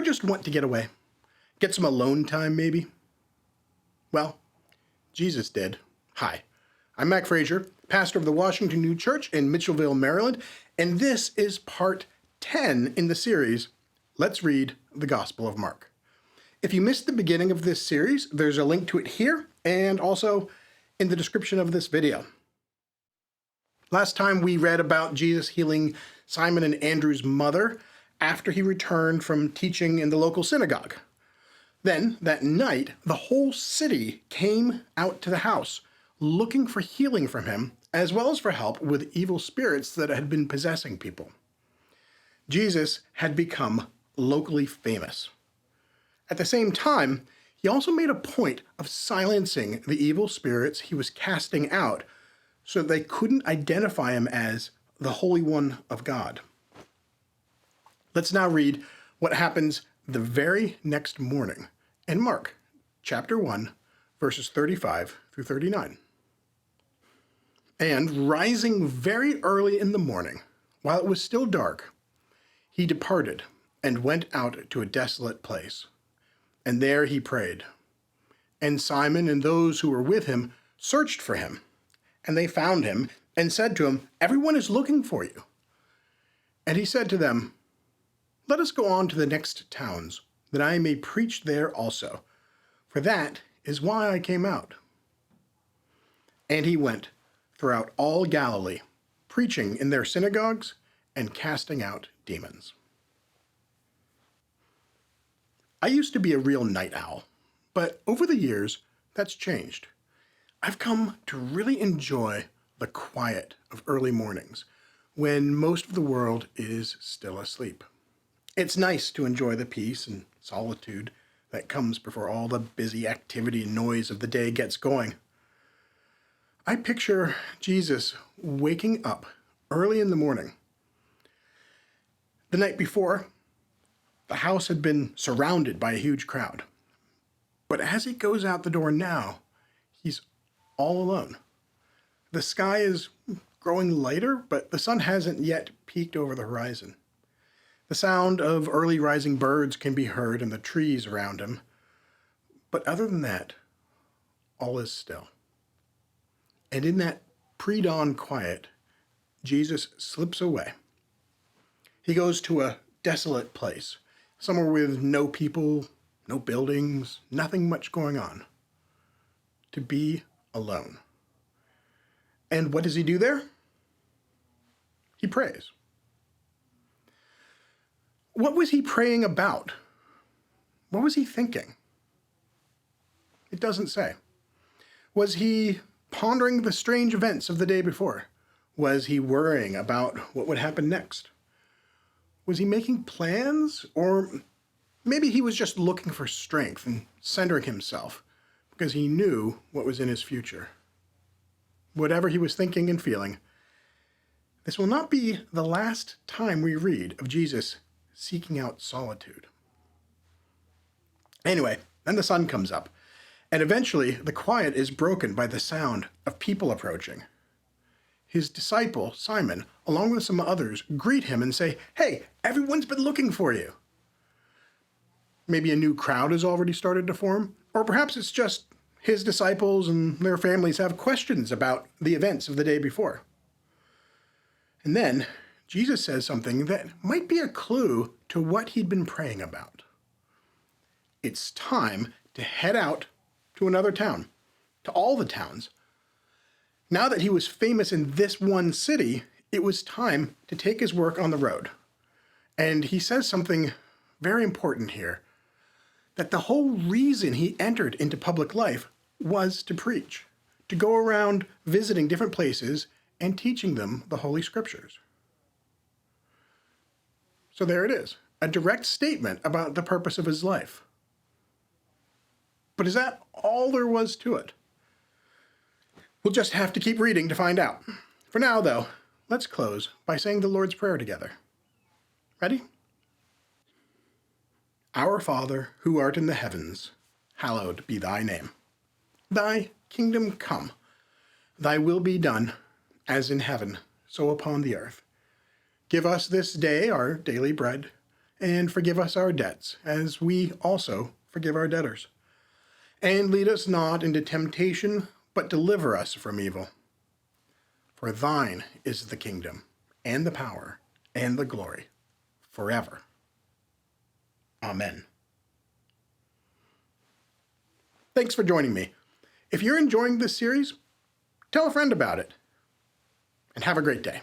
just want to get away? Get some alone time, maybe? Well, Jesus did. Hi, I'm Mac Frazier, pastor of the Washington New Church in Mitchellville, Maryland, and this is part 10 in the series, Let's Read the Gospel of Mark. If you missed the beginning of this series, there's a link to it here and also in the description of this video. Last time we read about Jesus healing Simon and Andrew's mother after he returned from teaching in the local synagogue. Then, that night, the whole city came out to the house, looking for healing from him, as well as for help with evil spirits that had been possessing people. Jesus had become locally famous. At the same time, he also made a point of silencing the evil spirits he was casting out so they couldn't identify him as the Holy One of God. Let's now read what happens the very next morning in Mark, chapter 1, verses 35 through 39. And rising very early in the morning, while it was still dark, he departed and went out to a desolate place. And there he prayed. And Simon and those who were with him searched for him. And they found him and said to him, "Everyone is looking for you." And he said to them, "Let us go on to the next towns, that I may preach there also, for that is why I came out." And he went throughout all Galilee, preaching in their synagogues and casting out demons. I used to be a real night owl, but over the years, that's changed. I've come to really enjoy the quiet of early mornings, when most of the world is still asleep. It's nice to enjoy the peace and solitude that comes before all the busy activity and noise of the day gets going. I picture Jesus waking up early in the morning. The night before, the house had been surrounded by a huge crowd. But as he goes out the door now, he's all alone. The sky is growing lighter, but the sun hasn't yet peeked over the horizon. The sound of early rising birds can be heard in the trees around him. But other than that, all is still. And in that pre-dawn quiet, Jesus slips away. He goes to a desolate place, somewhere with no people, no buildings, nothing much going on, to be alone. And what does he do there? He prays. What was he praying about? What was he thinking? It doesn't say. Was he pondering the strange events of the day before? Was he worrying about what would happen next? Was he making plans? Or maybe he was just looking for strength and centering himself because he knew what was in his future. Whatever he was thinking and feeling, this will not be the last time we read of Jesus seeking out solitude. Anyway, then the sun comes up, and eventually the quiet is broken by the sound of people approaching. His disciple, Simon, along with some others, greet him and say, "Hey, everyone's been looking for you." Maybe a new crowd has already started to form, or perhaps it's just his disciples and their families have questions about the events of the day before. And then Jesus says something that might be a clue to what he'd been praying about. It's time to head out to another town, to all the towns. Now that he was famous in this one city, it was time to take his work on the road. And he says something very important here, that the whole reason he entered into public life was to preach, to go around visiting different places and teaching them the Holy Scriptures. So there it is, a direct statement about the purpose of his life. But is that all there was to it? We'll just have to keep reading to find out. For now, though, let's close by saying the Lord's Prayer together. Ready? Our Father, who art in the heavens, hallowed be thy name. Thy kingdom come, thy will be done, as in heaven, so upon the earth. Give us this day our daily bread, and forgive us our debts, as we also forgive our debtors. And lead us not into temptation, but deliver us from evil. For thine is the kingdom, and the power, and the glory, forever. Amen. Thanks for joining me. If you're enjoying this series, tell a friend about it. And have a great day.